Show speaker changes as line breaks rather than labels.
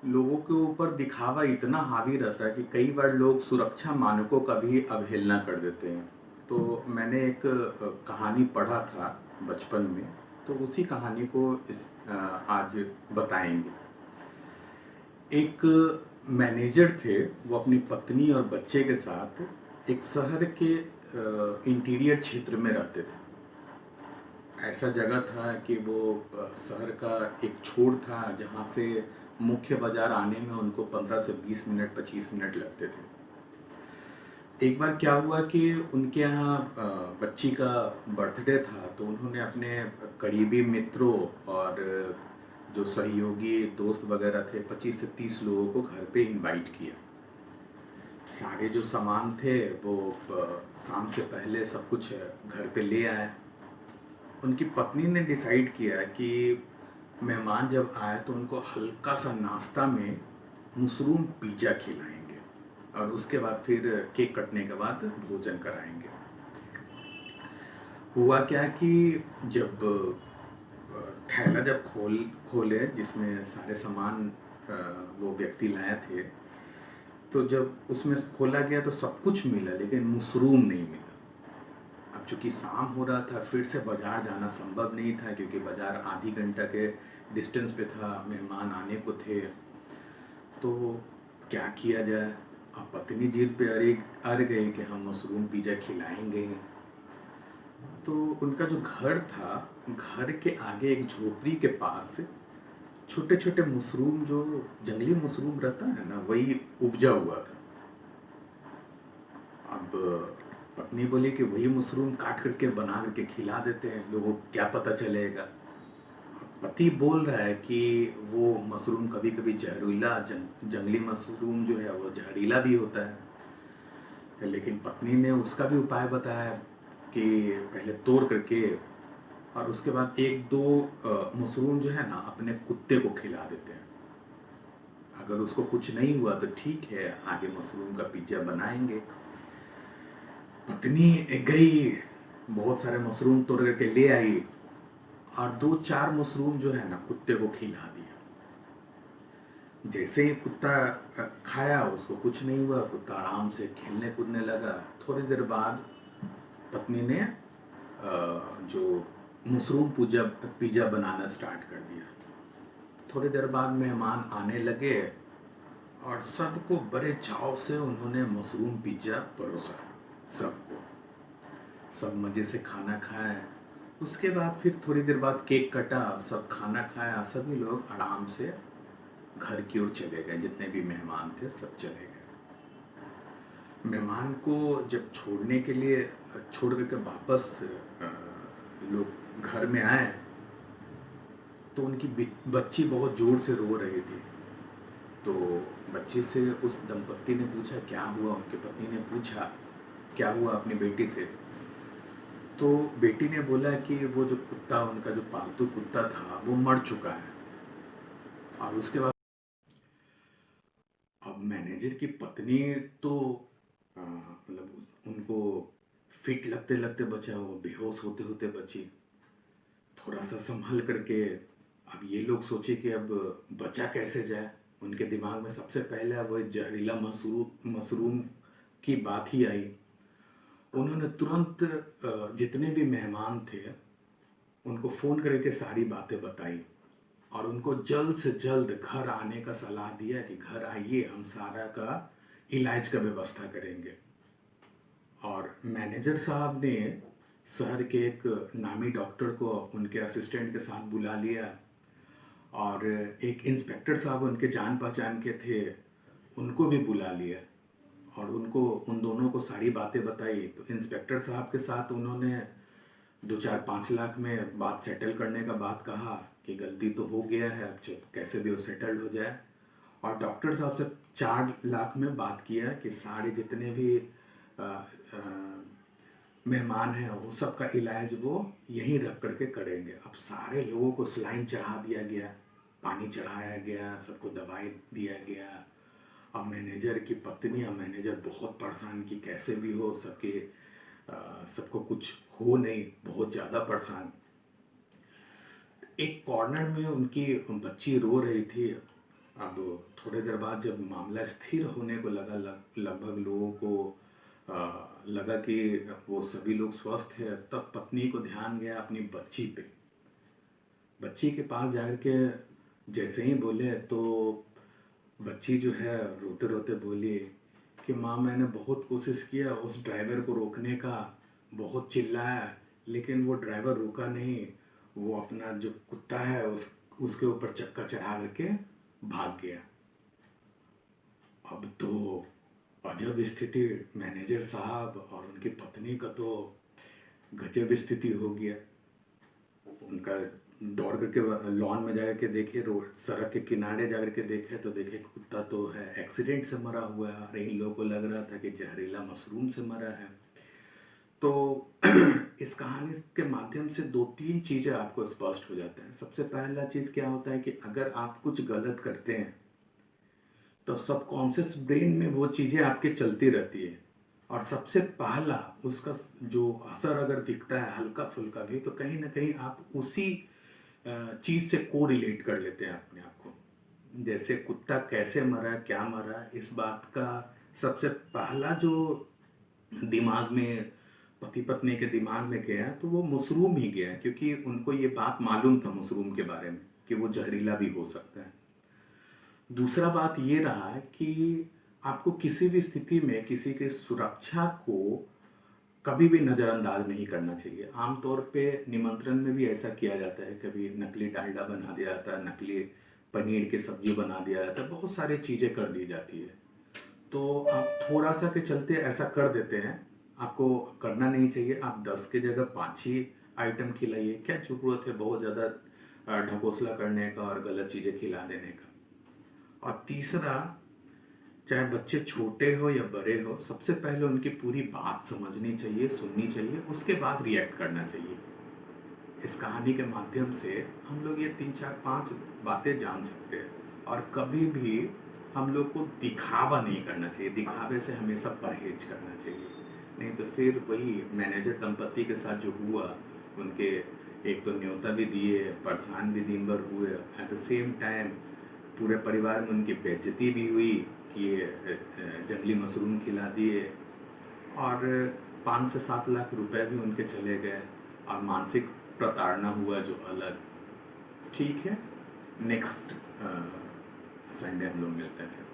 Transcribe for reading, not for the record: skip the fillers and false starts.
लोगों के ऊपर दिखावा इतना हावी रहता है कि कई बार लोग सुरक्षा मानकों का भी अवहेलना कर देते हैं। तो मैंने एक कहानी पढ़ा था बचपन में, तो उसी कहानी को आज बताएंगे। एक मैनेजर थे, वो अपनी पत्नी और बच्चे के साथ एक शहर के इंटीरियर क्षेत्र में रहते थे। ऐसा जगह था कि वो शहर का एक छोर था जहाँ से मुख्य बाजार आने में उनको 15 से 20 मिनट 25 मिनट लगते थे। एक बार क्या हुआ कि उनके यहाँ बच्ची का बर्थडे था, तो उन्होंने अपने करीबी मित्रों और जो सहयोगी दोस्त वगैरह थे 25 से 30 लोगों को घर पे इनवाइट किया। सारे जो सामान थे वो शाम से पहले सब कुछ घर पे ले आए। उनकी पत्नी ने डिसाइड किया कि मेहमान जब आए तो उनको हल्का सा नाश्ता में मशरूम पिज़्ज़ा खिलाएंगे और उसके बाद फिर केक कटने के बाद भोजन कराएंगे। हुआ क्या कि जब थैला जब खोले जिसमें सारे सामान वो व्यक्ति लाए थे, तो जब उसमें खोला गया तो सब कुछ मिला लेकिन मशरूम नहीं मिला। अब चूंकि शाम हो रहा था, फिर से बाजार जाना संभव नहीं था क्योंकि बाजार आधी घंटा के डिस्टेंस पे था, मेहमान आने को थे। तो क्या किया जाए? अब पत्नी जिद पे अड़ गई कि हम मशरूम पिज़्ज़ा खिलाएंगे। तो उनका जो घर था, घर के आगे एक झोपड़ी के पास छोटे छोटे मशरूम, जो जंगली मशरूम रहता है ना, वही उपजा हुआ था। अब पत्नी बोली कि वही मशरूम काट करके बना करके खिला देते हैं, लोगों को क्या पता चलेगा। पति बोल रहा है कि वो मशरूम कभी कभी जहरीला, जंगली मशरूम जो है वो जहरीला भी होता है। लेकिन पत्नी ने उसका भी उपाय बताया कि पहले तोड़ करके और उसके बाद एक दो मशरूम जो है ना अपने कुत्ते को खिला देते हैं। अगर उसको कुछ नहीं हुआ तो ठीक है, आगे मशरूम का पिज्ज़ा बनाएंगे। पत्नी गई, बहुत सारे मशरूम तोड़ करके ले आई और दो चार मशरूम जो है ना कुत्ते को खिला दिया। जैसे ही कुत्ता खाया, उसको कुछ नहीं हुआ, कुत्ता आराम से खेलने कूदने लगा। थोड़ी देर बाद पत्नी ने जो मशरूम पिज़्ज़ा बनाना स्टार्ट कर दिया। थोड़ी देर बाद मेहमान आने लगे और सबको बड़े चाव से उन्होंने मशरूम पिज़्ज़ा परोसा। सबको, सब मज़े से खाना खाए। उसके बाद फिर थोड़ी देर बाद केक कटा, सब खाना खाया, सभी लोग आराम से घर की ओर चले गए। जितने भी मेहमान थे सब चले गए। मेहमान को जब छोड़ने के लिए छोड़ करके वापस लोग घर में आए तो उनकी बच्ची बहुत ज़ोर से रो रही थी। तो बच्चे से उस दंपत्ति ने पूछा क्या हुआ, उनके पत्नी ने पूछा क्या हुआ अपनी बेटी से। तो बेटी ने बोला कि वो जो कुत्ता, उनका जो पालतू कुत्ता था, वो मर चुका है। और उसके बाद अब मैनेजर की पत्नी तो मतलब उनको फिट लगते लगते बचा, वो बेहोश होते होते बची। थोड़ा सा संभल करके अब ये लोग सोचे कि अब बचा कैसे जाए। उनके दिमाग में सबसे पहले अब वो जहरीला मशरूम मशरूम की बात ही आई। उन्होंने तुरंत जितने भी मेहमान थे उनको फ़ोन करके सारी बातें बताई और उनको जल्द से जल्द घर आने का सलाह दिया कि घर आइए, हम सारा का इलाज का व्यवस्था करेंगे। और मैनेजर साहब ने शहर के एक नामी डॉक्टर को उनके असिस्टेंट के साथ बुला लिया और एक इंस्पेक्टर साहब उनके जान पहचान के थे, उनको भी बुला लिया और उनको उन दोनों को सारी बातें बताई। तो इंस्पेक्टर साहब के साथ उन्होंने 2-4-5 लाख में बात सेटल करने का बात कहा कि गलती तो हो गया है, अब कैसे भी वो सेटल्ड हो जाए। और डॉक्टर साहब से 4 लाख में बात किया कि सारे जितने भी अ, अ, मेहमान हैं वो सब का इलाज वो यहीं रख करके करेंगे। अब सारे लोगों को सलाइन चढ़ा दिया गया, पानी चढ़ाया गया, सबको दवाई दिया गया। अब मैनेजर की पत्नी और मैनेजर बहुत परेशान कि कैसे भी हो सबको कुछ हो नहीं, बहुत ज़्यादा परेशान। एक कॉर्नर में उनकी बच्ची रो रही थी अब थोड़ी देर बाद जब मामला स्थिर होने को लगा, लगभग लोगों को लगा कि वो सभी लोग स्वस्थ हैं, तब पत्नी को ध्यान गया अपनी बच्ची पे। बच्ची के पास जाकर के जैसे ही बोले तो बच्ची जो है रोते रोते बोली कि माँ, मैंने बहुत कोशिश किया उस ड्राइवर को रोकने का, बहुत चिल्लाया, लेकिन वो ड्राइवर रुका नहीं। वो अपना जो कुत्ता है उसके ऊपर चक्का चढ़ा करके भाग गया। अब तो अजब स्थिति, मैनेजर साहब और उनकी पत्नी का तो गजब स्थिति हो गया। उनका दौड़ करके लॉन में जाकर के देखे, रोड सड़क के किनारे जाकर के देखे तो देखे कुत्ता तो है एक्सीडेंट से मरा हुआ है, और इन लोगों को लग रहा था कि जहरीला मशरूम से मरा है। तो इस कहानी के माध्यम से दो तीन चीज़ें आपको स्पष्ट हो जाते हैं। सबसे पहला चीज़ क्या होता है कि अगर आप कुछ गलत करते हैं तो सबकॉन्शियस ब्रेन में वो चीज़ें आपके चलती रहती है, और सबसे पहला उसका जो असर अगर दिखता है हल्का फुल्का भी, तो कहीं ना कहीं आप उसी चीज़ से को रिलेट कर लेते हैं अपने आप को। जैसे कुत्ता कैसे मरा, क्या मरा, इस बात का सबसे पहला जो दिमाग में, पति पत्नी के दिमाग में गया तो वो मशरूम ही गया, क्योंकि उनको ये बात मालूम था मशरूम के बारे में कि वो जहरीला भी हो सकता है। दूसरा बात ये रहा है कि आपको किसी भी स्थिति में किसी की सुरक्षा को कभी भी नज़रअंदाज नहीं करना चाहिए। आमतौर पे निमंत्रण में भी ऐसा किया जाता है, कभी नकली डालडा बना दिया जाता है, नकली पनीर की सब्जी बना दिया जाता है, बहुत सारी चीज़ें कर दी जाती है। तो आप थोड़ा सा के चलते ऐसा कर देते हैं, आपको करना नहीं चाहिए। आप 10 की जगह 5 ही आइटम खिलाइए, क्या ज़रूरत है बहुत ज़्यादा ढकोसला करने का और गलत चीज़ें खिला देने का। और तीसरा, चाहे बच्चे छोटे हो या बड़े हो, सबसे पहले उनकी पूरी बात समझनी चाहिए, सुननी चाहिए, उसके बाद रिएक्ट करना चाहिए। इस कहानी के माध्यम से हम लोग ये 3 4 5 बातें जान सकते हैं। और कभी भी हम लोग को दिखावा नहीं करना चाहिए, दिखावे से हमेशा परहेज करना चाहिए। नहीं तो फिर वही मैनेजर दंपत्ति के साथ जो हुआ, उनके एक तो न्योता भी दिए, परेशान भी दिन भर हुए, एट द सेम टाइम पूरे परिवार में उनकी बेइज्जती भी हुई कि ये जंगली मशरूम खिला दिए, और 5 से 7 लाख रुपए भी उनके चले गए, और मानसिक प्रताड़ना हुआ जो अलग। ठीक है, नेक्स्ट संडे हम लोग मिलते हैं फिर।